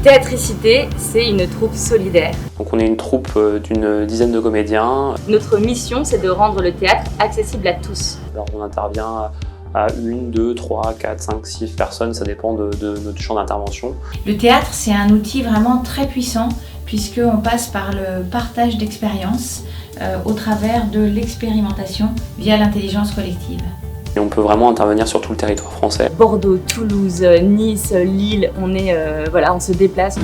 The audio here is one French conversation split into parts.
Théatricité, c'est une troupe solidaire. Donc on est une troupe d'une dizaine de comédiens. Notre mission, c'est de rendre le théâtre accessible à tous. Alors on intervient à 1, 2, 3, 4, 5, 6 personnes, ça dépend de notre champ d'intervention. Le théâtre, c'est un outil vraiment très puissant puisqu'on passe par le partage d'expériences au travers de l'expérimentation via l'intelligence collective. Et on peut vraiment intervenir sur tout le territoire français. Bordeaux, Toulouse, Nice, Lille, on se déplace.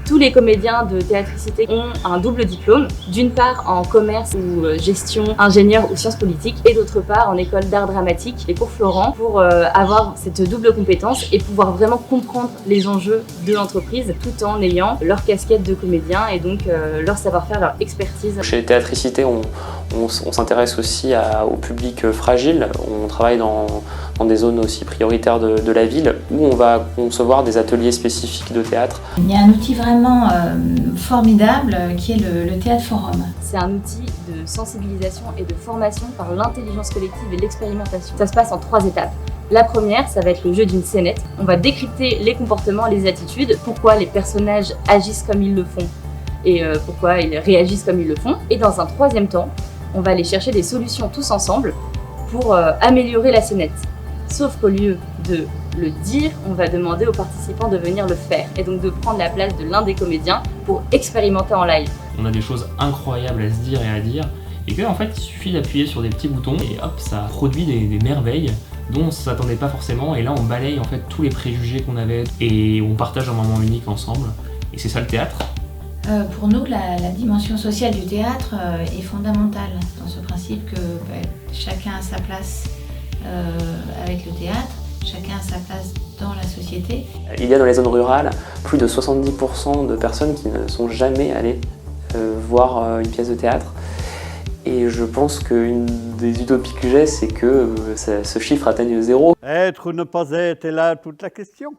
Tous les comédiens de Théatricité ont un double diplôme, d'une part en commerce ou gestion, ingénieur ou sciences politiques, et d'autre part en école d'art dramatique, les cours Florent, pour avoir cette double compétence et pouvoir vraiment comprendre les enjeux de l'entreprise tout en ayant leur casquette de comédien et donc leur savoir-faire, leur expertise. Chez Théatricité, on s'intéresse aussi au public fragile. On travaille dans des zones aussi prioritaires de la ville où on va concevoir des ateliers spécifiques de théâtre. Il y a un outil vraiment formidable qui est le Théâtre Forum. C'est un outil de sensibilisation et de formation par l'intelligence collective et l'expérimentation. Ça se passe en 3 étapes. La première, ça va être le jeu d'une scénette. On va décrypter les comportements, les attitudes, pourquoi les personnages agissent comme ils le font et pourquoi ils réagissent comme ils le font. Et dans un 3e temps, on va aller chercher des solutions tous ensemble pour améliorer la scénette. Sauf qu'au lieu de le dire, on va demander aux participants de venir le faire et donc de prendre la place de l'un des comédiens pour expérimenter en live. On a des choses incroyables à se dire et à dire et que en fait il suffit d'appuyer sur des petits boutons et hop, ça produit des merveilles dont on ne s'attendait pas forcément, et là on balaye en fait tous les préjugés qu'on avait et on partage un moment unique ensemble, et c'est ça le théâtre. Pour nous, la dimension sociale du théâtre est fondamentale dans ce principe que chacun a sa place avec le théâtre, chacun a sa place dans la société. Il y a dans les zones rurales plus de 70% de personnes qui ne sont jamais allées voir une pièce de théâtre. Et je pense qu'une des utopies que j'ai, c'est que ce chiffre atteigne 0. Être ou ne pas être est là toute la question.